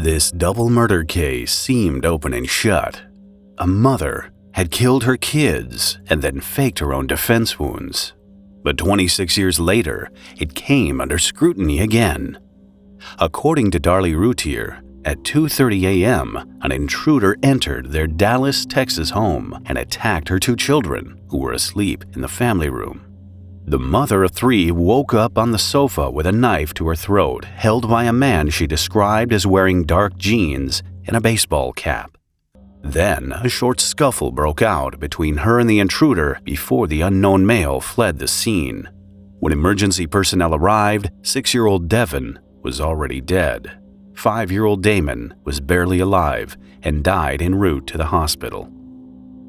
This double murder case seemed open and shut. A mother had killed her kids and then faked her own defense wounds. But 26 years later, it came under scrutiny again. According to Darlie Routier, at 2:30 a.m., an intruder entered their Dallas, Texas home and attacked her 2 children, who were asleep in the family room. The mother of 3 woke up on the sofa with a knife to her throat, held by a man she described as wearing dark jeans and a baseball cap. Then, a short scuffle broke out between her and the intruder before the unknown male fled the scene. When emergency personnel arrived, 6-year-old Devon was already dead. 5-year-old Damon was barely alive and died en route to the hospital.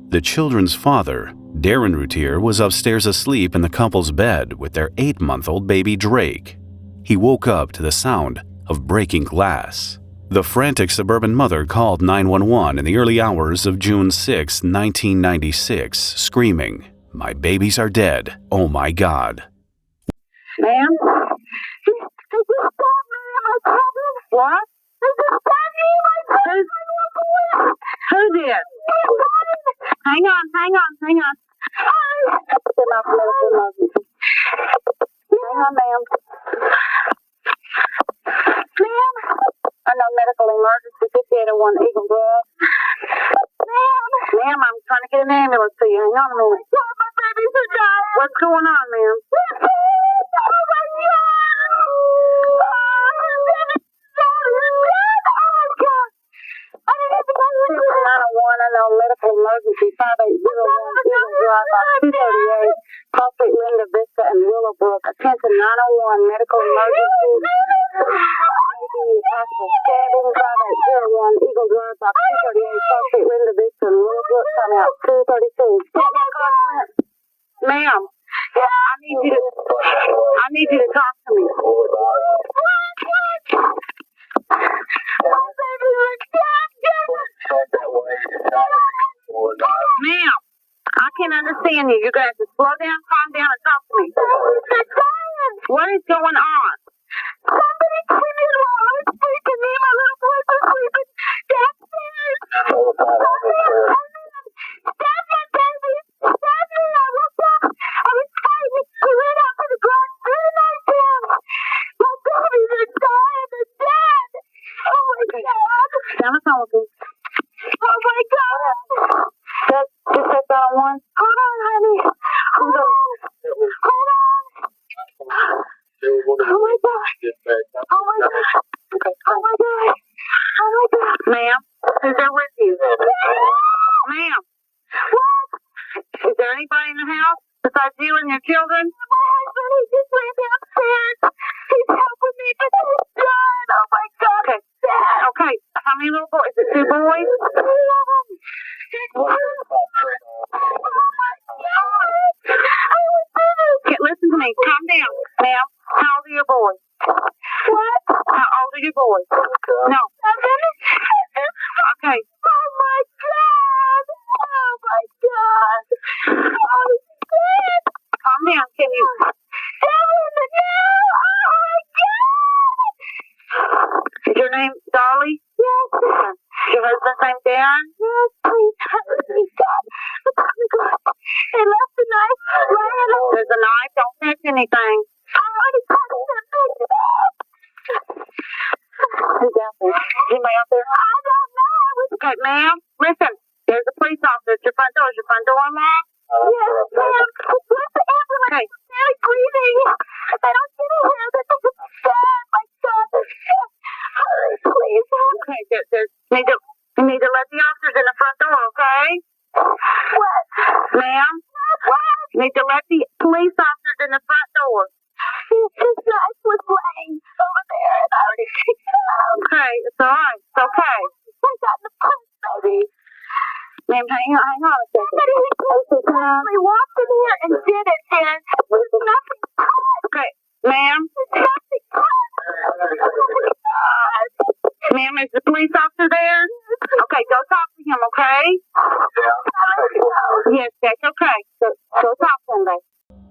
The children's father, Darren Routier, was upstairs asleep in the couple's bed with their 8-month-old baby Drake. He woke up to the sound of breaking glass. The frantic suburban mother called 911 in the early hours of June 6, 1996, screaming, "My babies are dead. Oh my God." Ma'am? What? Who did? Hang on. Hang on, ma'am. Ma'am? I know medical emergency 5801 Eagle Grove. Ma'am, I'm trying to get an ambulance to you. Hang on a minute. My babies are dying. What's going on, ma'am? Oh my God. I didn't have to go to 901. I know medical emergency 5801 Eagle Drive by 238, Cross Street, Linda Vista, and Willowbrook. Attention 901 medical emergency. Possible stabbing 5801 Eagle Drive by 238, Cross Street, Linda Vista, and Willowbrook. Coming out 232. Ma'am, I need you to talk to me. Ma'am, I can't understand you. You're going to have to slow down, calm down, and talk to me. What is going on? Somebody came in while I was sleeping. Me and my little boys were sleeping downstairs. Stop that, baby. Stop me. I woke up. I was fighting. We ran out to the garden. Really nice him. My babies are dying. They're dead. Oh, my God. Down the phone with me. Oh, my God. Just set that on one. Hold on, honey. Hold on. Oh, my God. Oh, my God. Okay. Oh, my God. Oh, my God. Ma'am, who's there with you? Ma'am. What? Is there anybody in the house besides you and your children? My husband, he just went downstairs. He's helping me, but he's done. Oh, my God. Okay. Okay. How many little boys? Is it 2 boys? 2 of them. Oh, my God. Okay, listen to me. Calm down. Ma'am, how old are your boys? What? How old are your boys? No. 7. Okay. Oh, my God. Oh, my God. Oh, shit. Calm down. Can you? 7. Oh, my God. Is your name Darlie? Yes. Is your husband's name Darren? Yes, please. Please, God. Oh, God. They left the knife laying on. There's a knife. Don't touch anything. I already cut it. Who's out there? Anybody out there? I don't know. Okay, ma'am. Listen. There's a police officer at your front door. Is your front door unlocked? Yes, ma'am. Where's the ambulance? Okay. They're breathing. They don't get in here. They're so sad. My God. Hurry, please. Okay, you need to let the officers in the front door, okay? What? Ma'am? What? You need to let the police officers in the front door. His knife was laying over there, and I already picked it up. Okay, it's all right. It's okay. I got the pulse, baby. Ma'am, hang on a second. Somebody walked in here and did it, and there's nothing. Okay, ma'am. There's nothing. Ma'am, is the police officer there? Okay, go talk to him, okay? Yes, that's okay. Go talk to him, babe.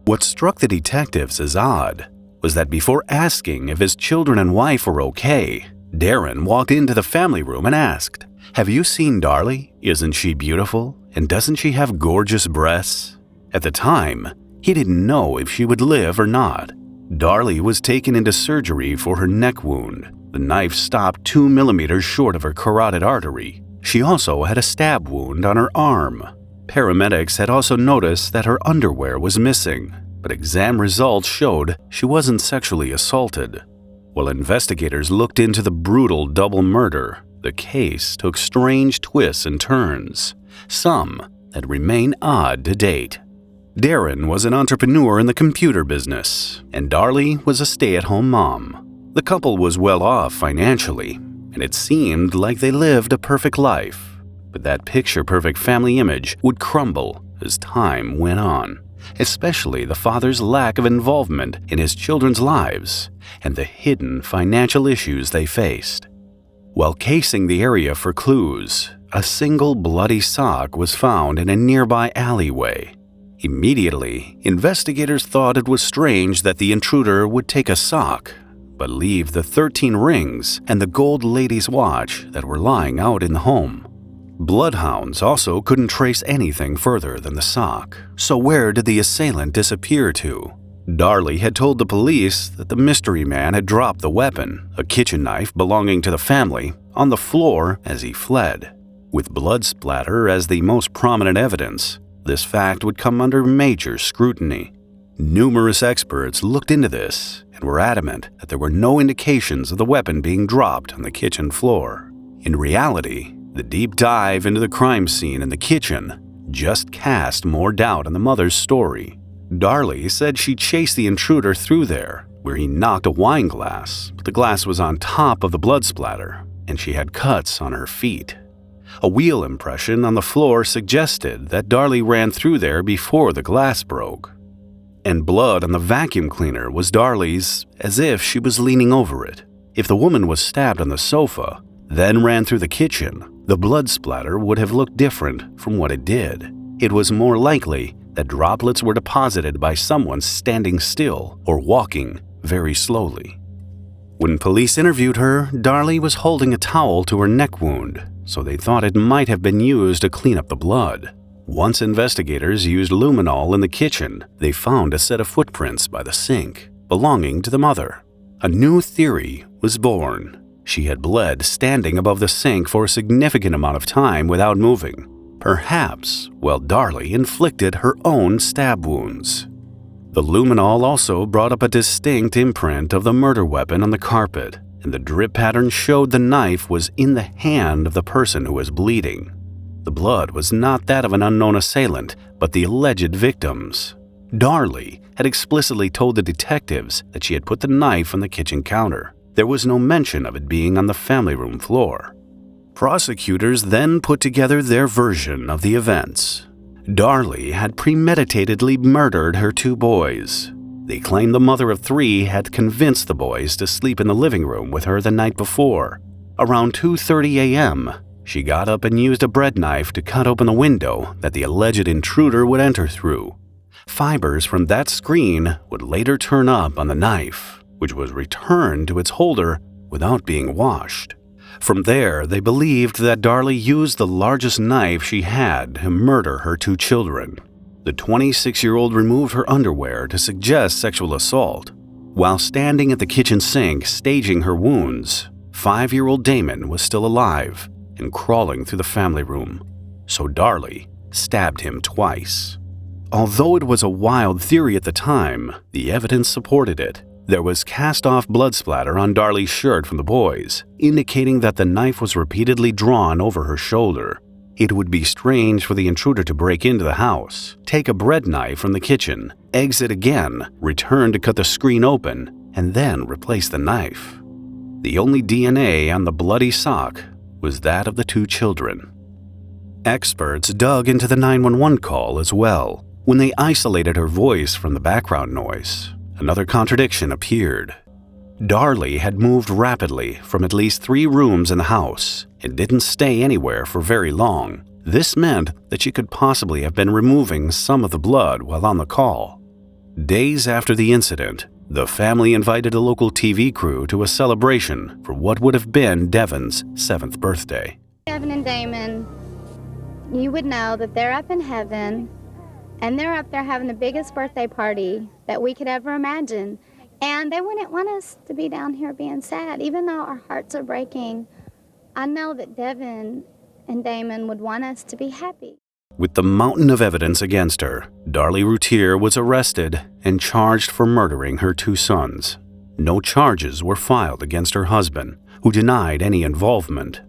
What struck the detectives as odd was that before asking if his children and wife were okay, Darren walked into the family room and asked, "Have you seen Darlie? Isn't she beautiful? And doesn't she have gorgeous breasts?" At the time, he didn't know if she would live or not. Darlie was taken into surgery for her neck wound. The knife stopped 2 millimeters short of her carotid artery. She also had a stab wound on her arm. Paramedics had also noticed that her underwear was missing, but exam results showed she wasn't sexually assaulted. While investigators looked into the brutal double murder, the case took strange twists and turns, some that remain odd to date. Darren was an entrepreneur in the computer business, and Darlie was a stay-at-home mom. The couple was well off financially, and it seemed like they lived a perfect life. But that picture-perfect family image would crumble as time went on, especially the father's lack of involvement in his children's lives and the hidden financial issues they faced. While casing the area for clues, a single bloody sock was found in a nearby alleyway. Immediately, investigators thought it was strange that the intruder would take a sock, but leave the 13 rings and the gold lady's watch that were lying out in the home. Bloodhounds also couldn't trace anything further than the sock. So where did the assailant disappear to? Darlie had told the police that the mystery man had dropped the weapon, a kitchen knife belonging to the family, on the floor as he fled. With blood splatter as the most prominent evidence, this fact would come under major scrutiny. Numerous experts looked into this and were adamant that there were no indications of the weapon being dropped on the kitchen floor. In reality, the deep dive into the crime scene in the kitchen just cast more doubt on the mother's story. Darlie said she chased the intruder through there, where he knocked a wine glass, but the glass was on top of the blood splatter, and she had cuts on her feet. A wheel impression on the floor suggested that Darlie ran through there before the glass broke. And blood on the vacuum cleaner was Darlie's, as if she was leaning over it. If the woman was stabbed on the sofa, then ran through the kitchen, the blood splatter would have looked different from what it did. It was more likely that droplets were deposited by someone standing still or walking very slowly. When police interviewed her, Darlie was holding a towel to her neck wound, so they thought it might have been used to clean up the blood. Once investigators used luminol in the kitchen, they found a set of footprints by the sink, belonging to the mother. A new theory was born. She had bled standing above the sink for a significant amount of time without moving, perhaps while Darlie inflicted her own stab wounds. The luminol also brought up a distinct imprint of the murder weapon on the carpet, and the drip pattern showed the knife was in the hand of the person who was bleeding. The blood was not that of an unknown assailant, but the alleged victim's. Darlie had explicitly told the detectives that she had put the knife on the kitchen counter. There was no mention of it being on the family room floor. Prosecutors then put together their version of the events. Darlie had premeditatedly murdered her 2 boys. They claimed the mother of 3 had convinced the boys to sleep in the living room with her the night before. Around 2:30 a.m., she got up and used a bread knife to cut open the window that the alleged intruder would enter through. Fibers from that screen would later turn up on the knife, which was returned to its holder without being washed. From there, they believed that Darlie used the largest knife she had to murder her 2 children. The 26-year-old removed her underwear to suggest sexual assault. While standing at the kitchen sink staging her wounds, 5-year-old Damon was still alive and crawling through the family room, so Darlie stabbed him twice. Although it was a wild theory at the time, the evidence supported it. There was cast-off blood splatter on Darlie's shirt from the boys, indicating that the knife was repeatedly drawn over her shoulder. It would be strange for the intruder to break into the house, take a bread knife from the kitchen, exit again, return to cut the screen open, and then replace the knife. The only DNA on the bloody sock was that of the 2 children. Experts dug into the 911 call as well. When they isolated her voice from the background noise, another contradiction appeared. Darlie had moved rapidly from at least 3 rooms in the house and didn't stay anywhere for very long. This meant that she could possibly have been removing some of the blood while on the call. Days after the incident, The family invited a local TV crew to a celebration for what would have been Devon's 7th birthday. Devon and Damon, you would know that they're up in heaven, and they're up there having the biggest birthday party that we could ever imagine. And they wouldn't want us to be down here being sad, even though our hearts are breaking. I know that Devon and Damon would want us to be happy. With the mountain of evidence against her, Darlie Routier was arrested and charged for murdering her 2 sons. No charges were filed against her husband, who denied any involvement.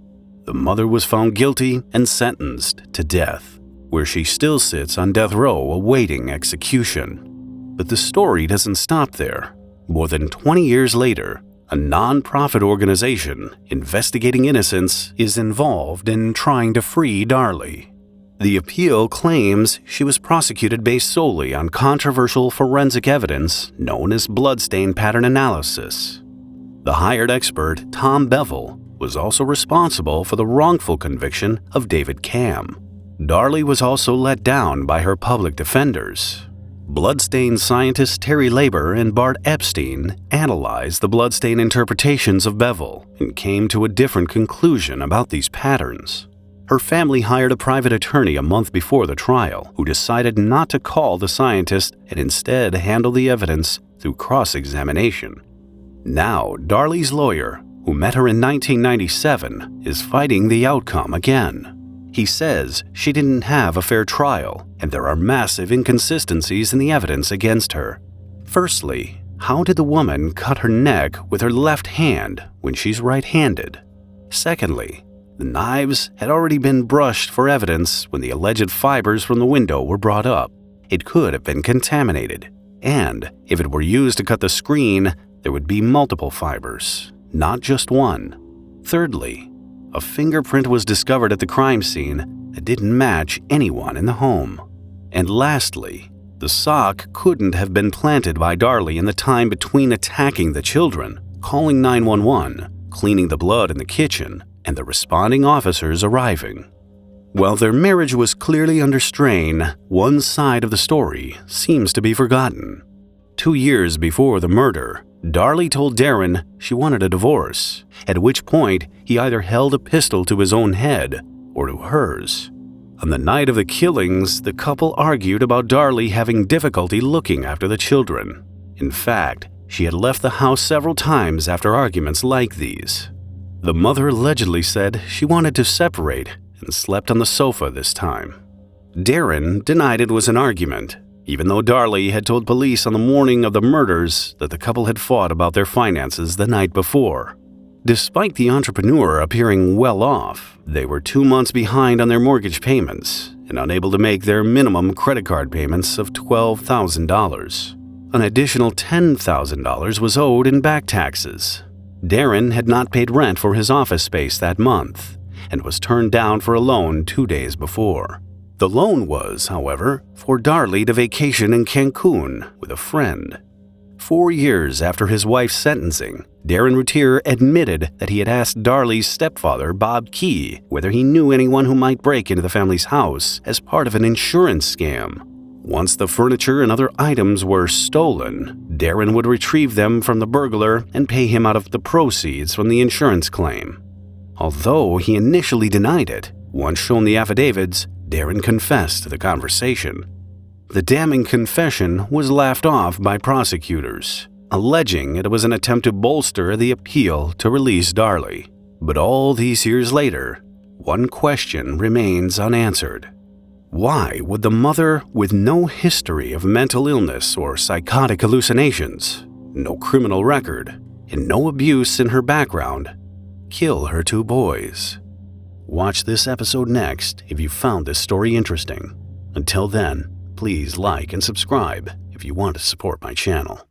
The mother was found guilty and sentenced to death, where she still sits on death row awaiting execution. But the story doesn't stop there. More than 20 years later, a non-profit organization investigating innocence is involved in trying to free Darlie. The appeal claims she was prosecuted based solely on controversial forensic evidence known as bloodstain pattern analysis. The hired expert, Tom Bevel, was also responsible for the wrongful conviction of David Cam. Darlie was also let down by her public defenders. Bloodstain scientists Terry Labor and Bart Epstein analyzed the bloodstain interpretations of Bevel and came to a different conclusion about these patterns. Her family hired a private attorney a month before the trial who decided not to call the scientist and instead handle the evidence through cross-examination. Now, Darlie's lawyer, who met her in 1997, is fighting the outcome again. He says she didn't have a fair trial, and there are massive inconsistencies in the evidence against her. Firstly, how did the woman cut her neck with her left hand when she's right-handed? Secondly, the knives had already been brushed for evidence when the alleged fibers from the window were brought up. It could have been contaminated, and if it were used to cut the screen, there would be multiple fibers, not just one. Thirdly, a fingerprint was discovered at the crime scene that didn't match anyone in the home. And lastly, the sock couldn't have been planted by Darlie in the time between attacking the children, calling 911, cleaning the blood in the kitchen, and the responding officers arriving. While their marriage was clearly under strain, one side of the story seems to be forgotten. 2 years before the murder, Darlie told Darren she wanted a divorce, at which point he either held a pistol to his own head or to hers. On the night of the killings, the couple argued about Darlie having difficulty looking after the children. In fact, she had left the house several times after arguments like these. The mother allegedly said she wanted to separate and slept on the sofa this time. Darren denied it was an argument, even though Darlie had told police on the morning of the murders that the couple had fought about their finances the night before. Despite the entrepreneur appearing well off, they were 2 months behind on their mortgage payments and unable to make their minimum credit card payments of $12,000. An additional $10,000 was owed in back taxes. Darren had not paid rent for his office space that month and was turned down for a loan 2 days before. The loan was, however, for Darlie to vacation in Cancun with a friend. 4 years after his wife's sentencing, Darren Routier admitted that he had asked Darlie's stepfather, Bob Key, whether he knew anyone who might break into the family's house as part of an insurance scam. Once the furniture and other items were stolen, Darren would retrieve them from the burglar and pay him out of the proceeds from the insurance claim. Although he initially denied it, once shown the affidavits, Darren confessed to the conversation. The damning confession was laughed off by prosecutors, alleging it was an attempt to bolster the appeal to release Darlie. But all these years later, one question remains unanswered. Why would the mother, with no history of mental illness or psychotic hallucinations, no criminal record, and no abuse in her background, kill her 2 boys? Watch this episode next if you found this story interesting. Until then, please like and subscribe if you want to support my channel.